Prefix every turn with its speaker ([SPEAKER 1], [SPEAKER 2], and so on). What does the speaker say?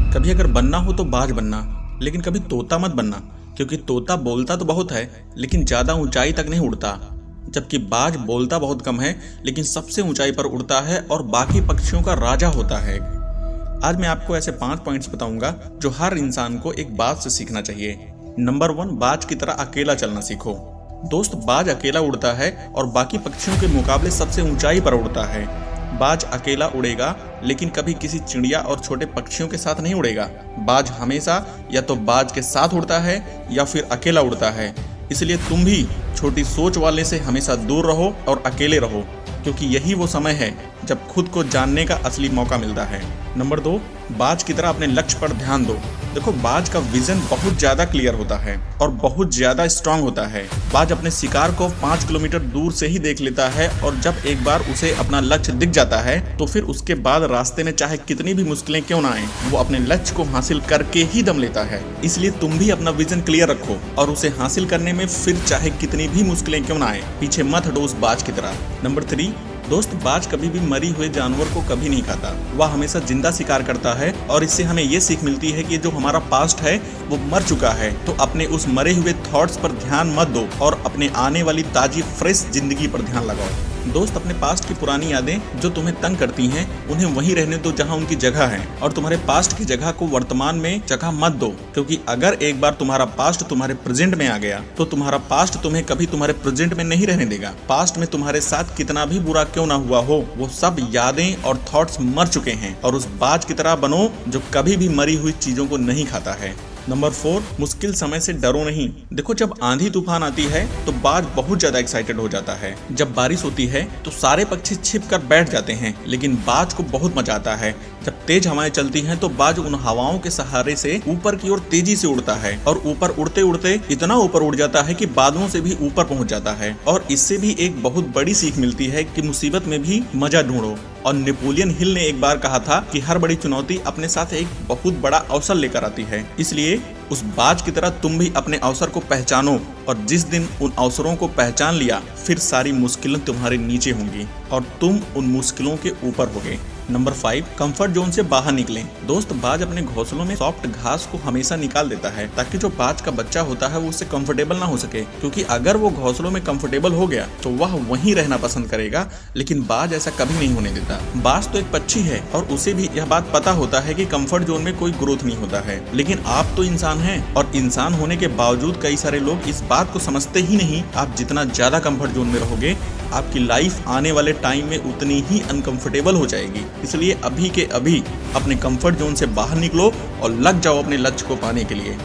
[SPEAKER 1] कभी अगर बनना हो तो बाज बनना, लेकिन कभी तोता मत बनना, क्योंकि तोता बोलता तो बहुत है लेकिन ज़्यादा ऊंचाई तक नहीं उड़ता, जबकि बाज बोलता बहुत कम है लेकिन सबसे ऊंचाई पर उड़ता है और बाकी पक्षियों का राजा होता है। आज मैं आपको ऐसे 5 पॉइंट्स बताऊंगा जो हर इंसान को एक बाज से सीखना चाहिए। नंबर 1, बाज की तरह अकेला चलना सीखो। दोस्त, बाज अकेला उड़ता है और बाकी पक्षियों के मुकाबले सबसे ऊंचाई पर उड़ता है। बाज अकेला उड़ेगा लेकिन कभी किसी चिड़िया और छोटे पक्षियों के साथ नहीं उड़ेगा। बाज हमेशा या तो बाज के साथ उड़ता है या फिर अकेला उड़ता है। इसलिए तुम भी छोटी सोच वाले से हमेशा दूर रहो और अकेले रहो, क्योंकि यही वो समय है जब खुद को जानने का असली मौका मिलता है। नंबर 2, बाज की तरह अपने लक्ष्य पर ध्यान दो। देखो, बाज का विजन बहुत ज्यादा क्लियर होता है और बहुत ज्यादा स्ट्रांग होता है। बाज अपने शिकार को 5 किलोमीटर दूर से ही देख लेता है और जब एक बार उसे अपना लक्ष्य दिख जाता है तो फिर उसके बाद रास्ते में चाहे कितनी भी मुश्किलें क्यों ना आए, वो अपने लक्ष्य को हासिल करके ही दम लेता है। इसलिए तुम भी अपना विजन क्लियर रखो और उसे हासिल करने में फिर चाहे कितनी भी मुश्किलें क्यों ना आए, पीछे मत हटो उस बाज की तरह। नंबर 3, दोस्त, बाज कभी भी मरी हुए जानवर को कभी नहीं खाता। वह हमेशा जिंदा शिकार करता है और इससे हमें ये सीख मिलती है कि जो हमारा पास्ट है वो मर चुका है, तो अपने उस मरे हुए थॉट्स पर ध्यान मत दो और अपने आने वाली ताजी फ्रेश जिंदगी पर ध्यान लगाओ। दोस्त, अपने पास्ट की पुरानी यादें जो तुम्हें तंग करती हैं उन्हें वहीं रहने दो जहां उनकी जगह है, और तुम्हारे पास्ट की जगह को वर्तमान में जगह मत दो, क्योंकि अगर एक बार तुम्हारा पास्ट तुम्हारे प्रेजेंट में आ गया तो तुम्हारा पास्ट तुम्हें कभी तुम्हारे प्रेजेंट में नहीं रहने देगा। पास्ट में तुम्हारे साथ कितना भी बुरा क्यों ना हुआ हो, वो सब यादें और थॉट्स मर चुके हैं, और उस बाज की तरह बनो जो कभी भी मरी हुई चीजों को नहीं खाता है। नंबर 4, मुश्किल समय से डरो नहीं। देखो, जब आंधी तूफान आती है तो बाज बहुत ज्यादा एक्साइटेड हो जाता है। जब बारिश होती है तो सारे पक्षी छिप कर बैठ जाते हैं, लेकिन बाज को बहुत मजा आता है। जब तेज हवाएं चलती हैं तो बाज उन हवाओं के सहारे से ऊपर की ओर तेजी से उड़ता है और ऊपर उड़ते उड़ते इतना ऊपर उड़ जाता है कि बादलों से भी ऊपर पहुंच जाता है। और इससे भी एक बहुत बड़ी सीख मिलती है कि मुसीबत में भी मजा ढूंढो। और नेपोलियन हिल ने एक बार कहा था कि हर बड़ी चुनौती अपने साथ एक बहुत बड़ा अवसर लेकर आती है। इसलिए उस बाज की तरह तुम भी अपने अवसर को पहचानो, और जिस दिन उन अवसरों को पहचान लिया फिर सारी मुश्किलें तुम्हारे नीचे होंगी और तुम उन मुश्किलों के ऊपर होगे। नंबर 5, कंफर्ट जोन से बाहर निकलें। दोस्त, बाज अपने घोंसलों में सॉफ्ट घास को हमेशा निकाल देता है ताकि जो बाज का बच्चा होता है वो उससे कंफर्टेबल ना हो सके, क्योंकि अगर वो घोंसलों में कंफर्टेबल हो गया तो वह वहीं रहना पसंद करेगा, लेकिन बाज ऐसा कभी नहीं होने देता। बाज तो एक पक्षी है और उसे भी यह बात पता होता है कि कंफर्ट जोन में कोई ग्रोथ नहीं होता है, लेकिन आप तो इंसान हैं और इंसान होने के बावजूद कई सारे लोग इस बात को समझते ही नहीं। आप जितना ज्यादा कंफर्ट जोन में रहोगे आपकी लाइफ आने वाले टाइम में उतनी ही अनकंफर्टेबल हो जाएगी। इसलिए अभी के अभी अपने कंफर्ट जोन से बाहर निकलो और लग जाओ अपने लक्ष्य को पाने के लिए।